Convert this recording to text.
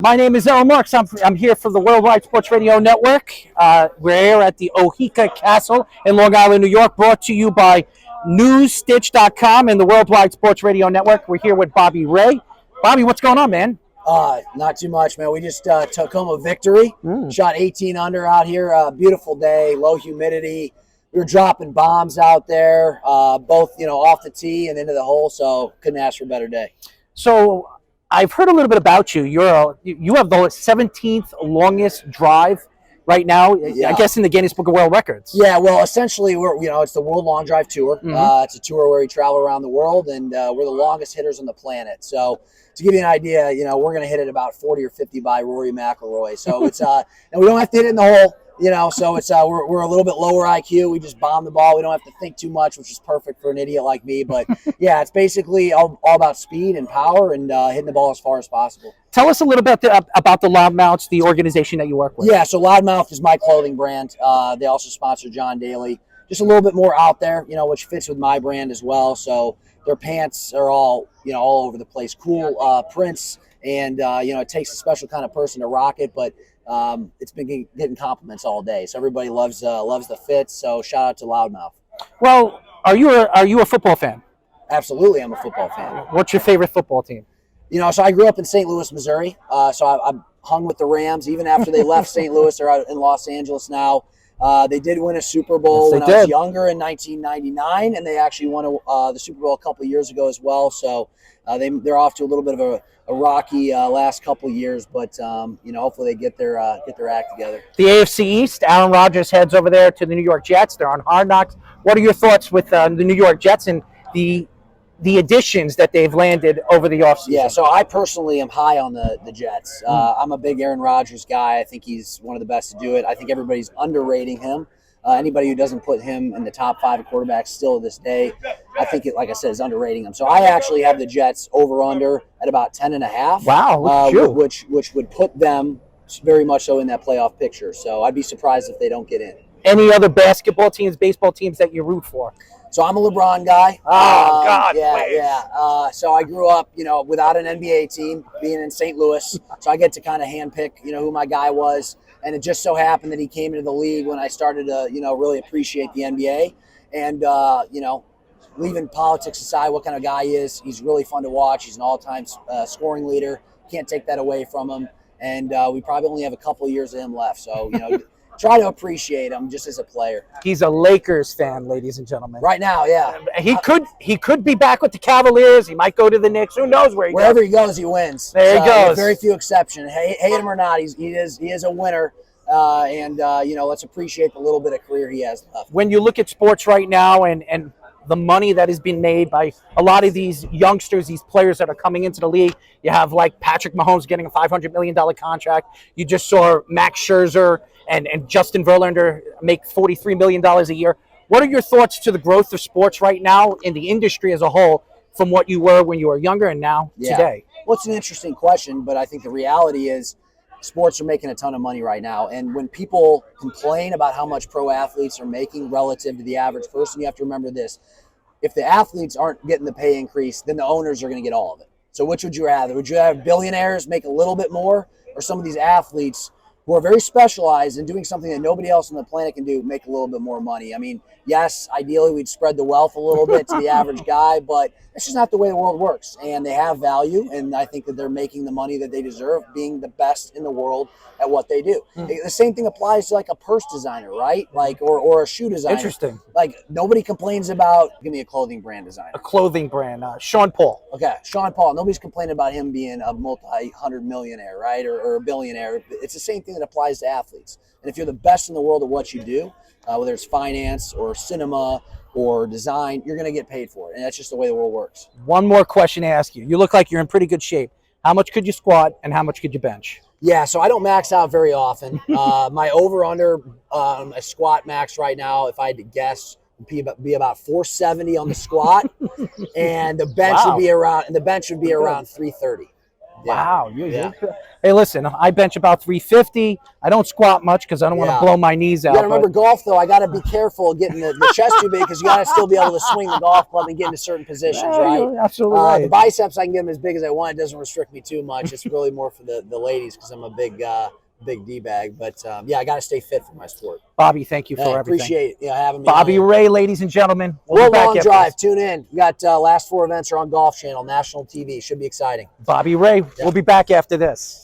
My name is Errol Marks. I'm here for the Worldwide Sports Radio Network. We're here at the Oheka Castle in Long Island, New York, brought to you by newsstitch.com and the Worldwide Sports Radio Network. We're here with Bobby Ray. Bobby, what's going on, man? Not too much, man. We just took home a victory. Shot 18 under out here. Beautiful day, low humidity. We were dropping bombs out there, both off the tee and into the hole. So couldn't ask for a better day. So I've heard a little bit about you. You have the 17th longest drive right now. Yeah. I guess in the Guinness Book of World Records. Yeah, well, essentially, it's the World Long Drive Tour. It's a tour where we travel around the world, and we're the longest hitters on the planet. So to give you an idea, we're going to hit it about 40 or 50 by Rory McIlroy. So it's and we don't have to hit it in the hole. So it's we're a little bit lower IQ. We just bomb the ball. We don't have to think too much, which is perfect for an idiot like me. But yeah, it's basically all about speed and power and hitting the ball as far as possible. Tell us a little bit about the Loudmouths, the organization that you work with. Yeah, so Loudmouth is my clothing brand. They also sponsor John Daly. Just a little bit more out there, which fits with my brand as well. So their pants are all over the place, cool prints, and it takes a special kind of person to rock it, but it's been getting compliments all day, so everybody loves the fit. So shout out to Loudmouth. Well, are you a football fan? Absolutely, I'm a football fan. What's your favorite football team? So I grew up in St. Louis, Missouri. So I'm hung with the Rams even after they left St. Louis. They're out in Los Angeles now. They did win a Super Bowl when I was younger in 1999, and they actually won the Super Bowl a couple of years ago as well. So they're off to a little bit of a rocky last couple of years, but hopefully they get their act together. The AFC East, Aaron Rodgers heads over there to the New York Jets. They're on Hard Knocks. What are your thoughts with the New York Jets and the additions that they've landed over the offseason? Yeah, so I personally am high on the Jets. I'm a big Aaron Rodgers guy. I think he's one of the best to do it. I think everybody's underrating him. Anybody who doesn't put him in the top 5 of quarterbacks still to this day, I think it, like I said, is underrating him. So I actually have the Jets over/under at about 10.5. Wow, which would put them very much so in that playoff picture. So I'd be surprised if they don't get in. Any other basketball teams, baseball teams that you root for? So I'm a LeBron guy. Oh, God, please. Yeah. So I grew up, without an NBA team, being in St. Louis. So I get to kind of handpick, who my guy was. And it just so happened that he came into the league when I started to, really appreciate the NBA. And, leaving politics aside, what kind of guy he is, he's really fun to watch. He's an all-time scoring leader. Can't take that away from him. And we probably only have a couple of years of him left. So, try to appreciate him just as a player. He's a Lakers fan, ladies and gentlemen. Right now, yeah. He could be back with the Cavaliers. He might go to the Knicks. Who knows where he goes? Wherever he goes, he wins. There he goes. Very few exceptions. Hate him or not, he is a winner. Let's appreciate the little bit of career he has left. When you look at sports right now and the money that has been made by a lot of these youngsters, these players that are coming into the league, you have like Patrick Mahomes getting a $500 million contract. You just saw Max Scherzer and Justin Verlander make $43 million a year. What are your thoughts to the growth of sports right now in the industry as a whole from what you were when you were younger and now today? Well, it's an interesting question, but I think the reality is sports are making a ton of money right now. And when people complain about how much pro athletes are making relative to the average person, you have to remember this. If the athletes aren't getting the pay increase, then the owners are going to get all of it. So which would you rather? Would you have billionaires make a little bit more, or some of these athletes who are very specialized in doing something that nobody else on the planet can do make a little bit more money? I mean, yes, ideally we'd spread the wealth a little bit to the average guy, but it's just not the way the world works. And they have value, and I think that they're making the money that they deserve, being the best in the world at what they do. The same thing applies to like a purse designer, right? Like or a shoe designer. Interesting. Like nobody complains about, give me a clothing brand designer. A clothing brand, Sean Paul. Okay, Sean Paul. Nobody's complaining about him being a multi-hundred millionaire, right? Or a billionaire. It's the same thing that applies to athletes. And if you're the best in the world at what you do, whether it's finance or cinema or design, you're going to get paid for it. And that's just the way the world works. One more question to ask you. You look like you're in pretty good shape. How much could you squat and how much could you bench? Yeah, so I don't max out very often. My over-under a squat max right now, if I had to guess, would be about 470 on the squat, and the bench would be around 330. Wow. Yeah. Hey, listen, I bench about 350. I don't squat much because I don't want to Yeah. blow my knees You out. got to remember golf, though. I got to be careful getting the chest too big because you got to still be able to swing the golf club and get into certain positions, Yeah, right? you're absolutely right. The biceps, I can get them as big as I want. It doesn't restrict me too much. It's really more for the ladies because I'm a big D bag. But yeah, I got to stay fit for my sport. Bobby, thank you for everything. Appreciate having me. Bobby on. Ray, ladies and gentlemen. World Long Drive. Tune in. We got last 4 events are on Golf Channel, national TV. Should be exciting. Bobby Ray, we'll be back after this.